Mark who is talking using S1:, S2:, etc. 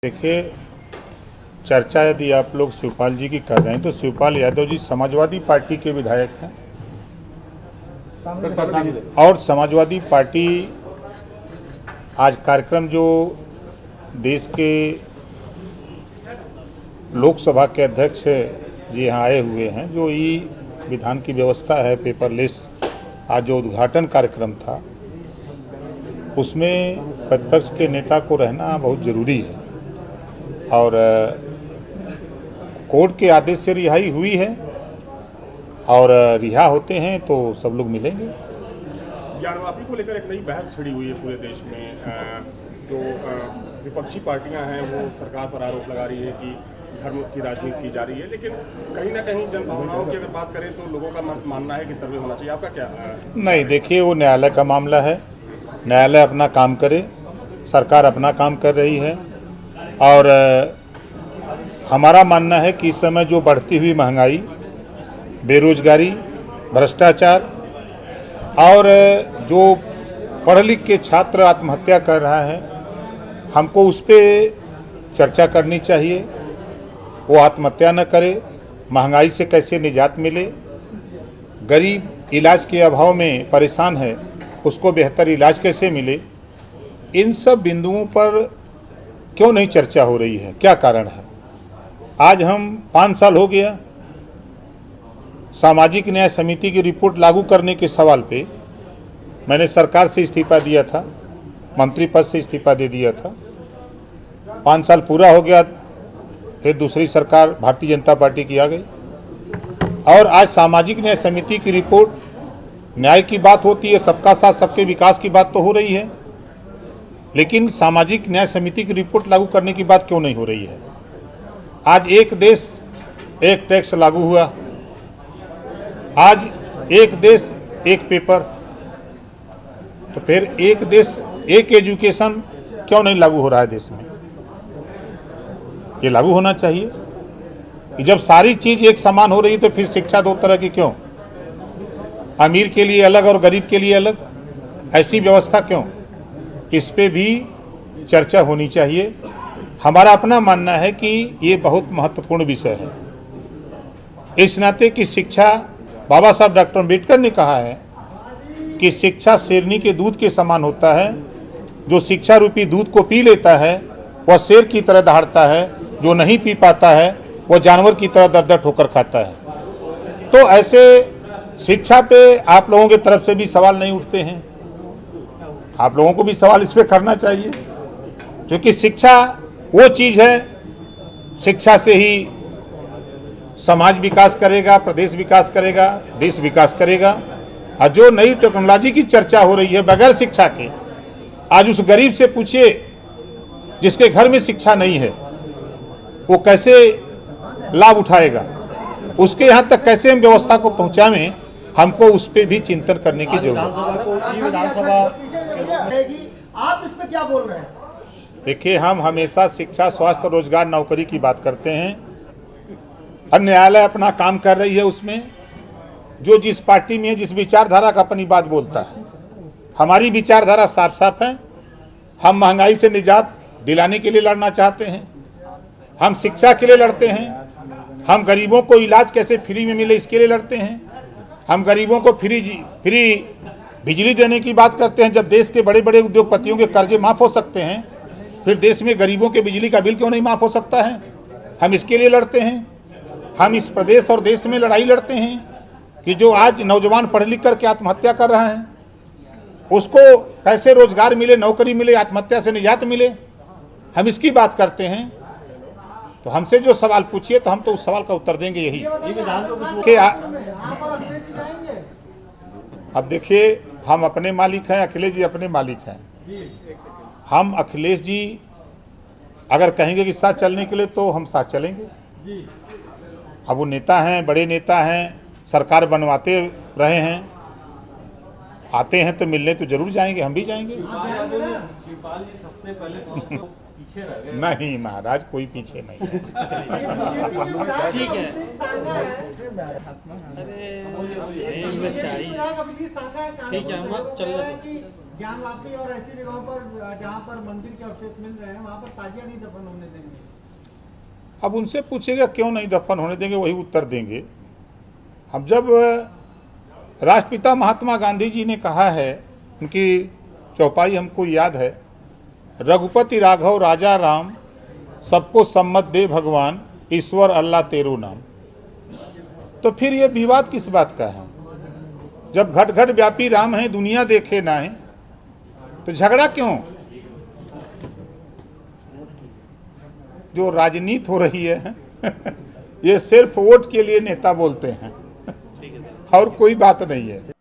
S1: देखिए, चर्चा यदि आप लोग शिवपाल जी की कर रहे हैं तो शिवपाल यादव जी समाजवादी पार्टी के विधायक हैं और समाजवादी पार्टी आज कार्यक्रम जो देश के लोकसभा के अध्यक्ष जी यहाँ आए हुए हैं, जो ई विधान की व्यवस्था है पेपरलेस, आज जो उद्घाटन कार्यक्रम था उसमें प्रतिपक्ष के नेता को रहना बहुत ज़रूरी है और कोर्ट के आदेश से रिहाई हुई है और रिहा होते हैं तो सब लोग मिलेंगे।
S2: ज्ञानवापी को लेकर एक नई बहस छिड़ी हुई है पूरे देश में। जो विपक्षी पार्टियां हैं वो सरकार पर आरोप लगा रही है कि धर्म की राजनीति की जा रही है, लेकिन कहीं ना कहीं जनभावनाओं की अगर बात करें तो लोगों का मानना है कि सर्वे होना चाहिए। आपका क्या?
S1: नहीं, देखिए, वो न्यायालय का मामला है, न्यायालय अपना काम करे, सरकार अपना काम कर रही है और हमारा मानना है कि इस समय जो बढ़ती हुई महंगाई, बेरोजगारी, भ्रष्टाचार और जो पढ़ लिख के छात्र आत्महत्या कर रहा है, हमको उस पर चर्चा करनी चाहिए। वो आत्महत्या न करे, महंगाई से कैसे निजात मिले, गरीब इलाज के अभाव में परेशान है, उसको बेहतर इलाज कैसे मिले, इन सब बिंदुओं पर क्यों नहीं चर्चा हो रही है? क्या कारण है? आज हम 5 साल हो गया सामाजिक न्याय समिति की रिपोर्ट लागू करने के सवाल पे मैंने सरकार से इस्तीफा दिया था, मंत्री पद से इस्तीफा दे दिया था। 5 साल पूरा हो गया, फिर दूसरी सरकार भारतीय जनता पार्टी की आ गई और आज सामाजिक न्याय समिति की रिपोर्ट, न्याय की बात होती है, सबका साथ सबके विकास की बात तो हो रही है, लेकिन सामाजिक न्याय समिति की रिपोर्ट लागू करने की बात क्यों नहीं हो रही है? आज एक देश एक टैक्स लागू हुआ, आज एक देश एक पेपर, तो फिर एक देश एक एजुकेशन क्यों नहीं लागू हो रहा है देश में? ये लागू होना चाहिए कि जब सारी चीज एक समान हो रही है तो फिर शिक्षा दो तरह की क्यों? अमीर के लिए अलग और गरीब के लिए अलग, ऐसी व्यवस्था क्यों? इस पे भी चर्चा होनी चाहिए। हमारा अपना मानना है कि ये बहुत महत्वपूर्ण विषय है। इस नाते कि शिक्षा, बाबा साहब डॉक्टर अम्बेडकर ने कहा है कि शिक्षा शेरनी के दूध के समान होता है, जो शिक्षा रूपी दूध को पी लेता है वह शेर की तरह दहाड़ता है, जो नहीं पी पाता है वह जानवर की तरह दर दर ठोकर खाता है। तो ऐसे शिक्षा पे आप लोगों की तरफ से भी सवाल नहीं उठते हैं? आप लोगों को भी सवाल इस पे करना चाहिए, क्योंकि शिक्षा वो चीज है, शिक्षा से ही समाज विकास करेगा, प्रदेश विकास करेगा, देश विकास करेगा। और जो नई टेक्नोलॉजी की चर्चा हो रही है बगैर शिक्षा के, आज उस गरीब से पूछिए जिसके घर में शिक्षा नहीं है, वो कैसे लाभ उठाएगा, उसके यहाँ तक कैसे हम व्यवस्था को पहुँचाएं, हमको उस पर भी चिंतन करने की जरूरत है।
S3: आप इस पे क्या बोल रहे हैं?
S1: देखिए, हम हमेशा शिक्षा, स्वास्थ्य, रोजगार, नौकरी की बात करते हैं और न्यायालय अपना काम कर रही है। उसमें जो जिस पार्टी में है, जिस विचारधारा का अपनी बात बोलता है, हमारी विचारधारा साफ साफ है। हम महंगाई से निजात दिलाने के लिए लड़ना चाहते हैं, हम शिक्षा के लिए लड़ते हैं, हम गरीबों को इलाज कैसे फ्री में मिले इसके लिए लड़ते हैं, हम गरीबों को फ्री बिजली देने की बात करते हैं। जब देश के बड़े बड़े उद्योगपतियों के कर्जे माफ हो सकते हैं, फिर देश में गरीबों के बिजली का बिल क्यों नहीं माफ हो सकता है? हम इसके लिए लड़ते हैं। हम इस प्रदेश और देश में लड़ाई लड़ते हैं कि जो आज नौजवान पढ़ लिख करके आत्महत्या कर रहा है, उसको कैसे रोजगार मिले, नौकरी मिले, आत्महत्या से निजात मिले, हम इसकी बात करते हैं। तो हमसे जो सवाल पूछिए तो हम तो उस सवाल का उत्तर देंगे यही कि अब देखिए, हम अपने मालिक हैं, अखिलेश जी अपने मालिक हैं। हम अखिलेश जी अगर कहेंगे कि साथ चलने के लिए तो हम साथ चलेंगे। अब वो नेता हैं, बड़े नेता हैं, सरकार बनवाते रहे हैं, आते हैं तो मिलने तो जरूर जाएंगे, हम भी जाएंगे।
S4: पीछे रह गए।
S1: नहीं महाराज, कोई पीछे नहीं है।
S5: ठीक है। ठीक है, मत चल रहे।
S3: ज्ञान वापी और ऐसी जगहों पर जहाँ पर मंदिर के अवशेष मिल रहे हैं वहाँ पर ताजिया नहीं दफन होने देंगे।
S1: अब उनसे पूछेगा क्यों नहीं दफन होने देंगे, वही उत्तर देंगे। अब जब राष्ट्रपिता महात्मा गांधी जी ने कहा है, उनकी चौपाई हमको याद है, रघुपति राघव राजा राम, सबको सम्मत दे भगवान, ईश्वर अल्लाह तेरो नाम। तो फिर ये विवाद किस बात का है? जब घट घट व्यापी राम है, दुनिया देखे ना है, तो झगड़ा क्यों? जो राजनीति हो रही है ये सिर्फ वोट के लिए नेता बोलते हैं और कोई बात नहीं है।